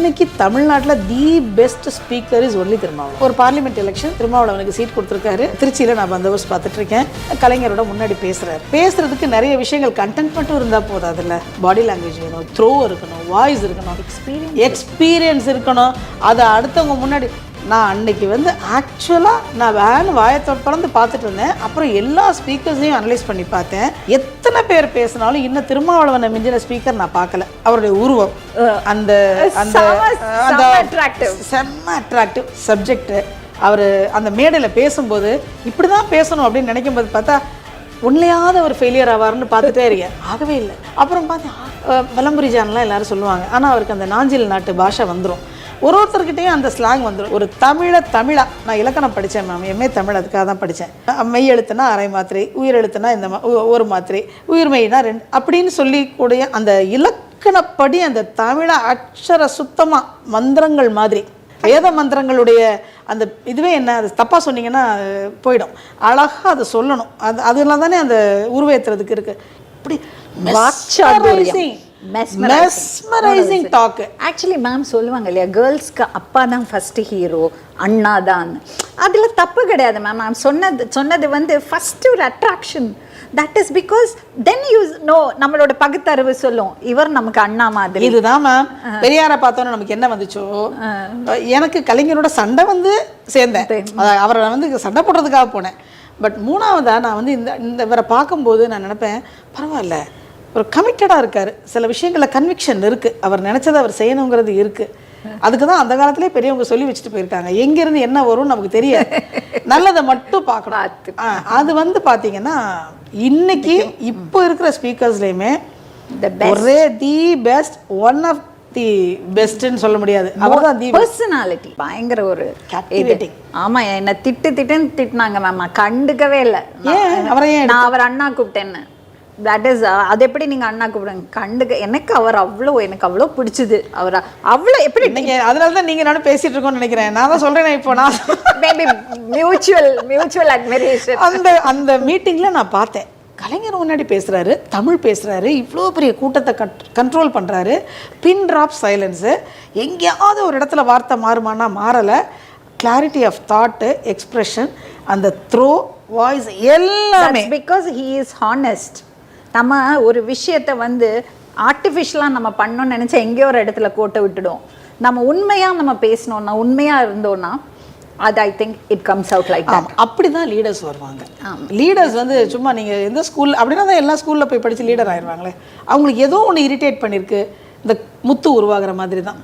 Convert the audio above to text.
இன்னைக்கு தமிழ்நாட்டில் the best speaker is only Thirumavalavan. ஒரு பார்லிமெண்ட் எலெக்ஷன் திருமாவளவனுக்கு சீட் கொடுத்துருக்காரு. திருச்சியில் நான் பந்தோபஸ்து பார்த்துட்டு இருக்கேன். கலைஞரோட முன்னாடி பேசுறதுக்கு நிறைய விஷயங்கள் கண்டென்ட் மட்டும் இருந்தால் போதாதுல்ல. பாடி லாங்குவேஜ் வேணும், த்ரோ இருக்கணும், வாய்ஸ் இருக்கணும், எக்ஸ்பீரியன்ஸ் இருக்கணும். அதை அடுத்தவங்க முன்னாடி நான் அன்னைக்கு ஆக்சுவலாக நான் வாயத்தோட பறந்து பார்த்துட்டு இருந்தேன். அப்புறம் எல்லா ஸ்பீக்கர்ஸையும் அனலைஸ் பண்ணி பார்த்தேன். எத்தனை பேர் பேசினாலும் இன்னும் திருமாவளவனை மிஞ்சின ஸ்பீக்கர் நான் பார்க்கல. அவருடைய உருவம், அந்த அந்த செம்ம அட்ராக்டிவ் சப்ஜெக்ட். அவர் அந்த மேடையில் பேசும்போது இப்படி தான் பேசணும் அப்படின்னு நினைக்கும் போது பார்த்தா உண்மையாவது ஒரு ஃபெயிலியர் ஆவார்னு பார்த்துட்டே இருக்கேன். ஆகவே இல்லை. அப்புறம் பார்த்தேன் வலம்புரி ஜான்லாம் எல்லாரும் சொல்லுவாங்க. ஆனால் அவருக்கு அந்த நாஞ்சில் நாட்டு பாஷை வந்துடும். ஒருத்தர்கிட்டையும் அந்த ஸ்லாங் வந்துடும். ஒரு தமிழா நான் இலக்கணம் படித்தேன் மேம், எம்ஏ தமிழ், அதுக்காக தான் படித்தேன். மெய் எழுத்துனா அரை மாத்திரை, உயிர் எழுத்துனா இந்த ஒரு மாத்திரை, உயிர்மெய்னா 2 அப்படின்னு சொல்லிக்கூடிய அந்த இலக்கணப்படி அந்த தமிழை அக்ஷர சுத்தமாக மந்திரங்கள் மாதிரி, வேத மந்திரங்களுடைய அந்த இதுவே என்ன, அது தப்பாக சொன்னீங்கன்னா போயிடும். அழகாக அதை சொல்லணும். அதெல்லாம் தானே அந்த உருவேற்றுறதுக்கு இருக்குது. இப்படி mesmerizing talk. ஆக்சுவலி மேம் சொல்லுவாங்க இல்லையா, கேர்ள்ஸ்க்கு அப்பா தான் ஃபர்ஸ்ட் ஹீரோ, அண்ணா தான். அதில் தப்பு கிடையாது மேம். மேம் சொன்னது ஃபர்ஸ்ட் ஒரு attraction. That is because then you know, நம்மளோட பகுத்தறிவு சொல்லும் இவர் நமக்கு அண்ணா மாதிரி. இதுதான் மேம். பெரியாரை பார்த்தோன்னா நமக்கு என்ன வந்துச்சோ, எனக்கு கலைஞரோட சண்டை சேர்ந்தேன். அவரை சண்டை போடுறதுக்காக போனேன். பட் மூணாவதா நான் இந்த இவரை பார்க்கும்போது நான் நினைப்பேன், பரவாயில்ல, ஒரு கமிட்டடாக இருக்கார். சில விஷயங்களில் கன்விக்ஷன் இருக்குது. அவர் நினச்சதை அவர் செய்யணுங்கிறது இருக்குது. அதுக்கு தான் அந்த காலத்திலே பெரியவங்க சொல்லி வச்சுட்டு போயிருக்காங்க. எங்கேருந்து என்ன வரும்னு நமக்கு தெரியாது, நல்லதை மட்டும் பார்க்கணும். அது பார்த்தீங்கன்னா இன்னைக்கு இப்போ இருக்கிற ஸ்பீக்கர்ஸ்லேயுமே ஒரே the best, one of the பெஸ்ட்னு சொல்ல முடியாது. அவர் தான் தி பர்சனாலிட்டி. பயங்கர ஒரு கேப்டிவேட்டிங். ஆமாம், என்னை திட்டுன்னு திட்டினாங்க மேம், கண்டுக்கவே இல்லை. நான் அவர் அண்ணா கூப்பிட்டேன்னு. தட் இஸ், அது எப்படி நீங்கள் அண்ணா கூப்பிடுங்க, எனக்கு அவ்வளோ பிடிச்சது. அவர் அவ்வளோ எப்படி நீங்கள், அதனால தான் நீங்கள் நானும் பேசிகிட்டு இருக்கோன்னு நினைக்கிறேன். நான் தான் சொல்கிறேன் இப்போ, நான் மேபி மியூச்சுவல் அட்மிரேஷன். அந்த மீட்டிங்கில் நான் பார்த்தேன், கலைஞர் முன்னாடி பேசுகிறாரு, தமிழ் பேசுகிறாரு, இவ்வளோ பெரிய கூட்டத்தை கண்ட்ரோல் பண்ணுறாரு. பின் ட்ராப் சைலன்ஸு, எங்கேயாவது ஒரு இடத்துல வார்த்தை மாறுமானா மாறலை. கிளாரிட்டி ஆஃப் தாட்டு, எக்ஸ்ப்ரெஷன், அந்த த்ரோ, வாய்ஸ் எல்லாமே. Because he is honest. நம்ம ஒரு விஷயத்தை ஆர்டிஃபிஷியலாக நம்ம பண்ணோன்னு நினச்சா எங்கேயோ ஒரு இடத்துல கோட்டை விட்டுடும். நம்ம உண்மையாக நம்ம பேசணும்னா, உண்மையாக இருந்தோன்னா, அது I think it comes out like that. அப்படி தான் லீடர்ஸ் வருவாங்க. லீடர்ஸ் சும்மா நீங்கள் எந்த ஸ்கூல் அப்படின்னா தான் எல்லா ஸ்கூலில் போய் படித்து லீடர் ஆயிடுவாங்களே. அவங்களுக்கு ஏதோ ஒன்று இரிட்டேட் பண்ணியிருக்கு. இந்த முத்து உருவாகிற மாதிரி தான்.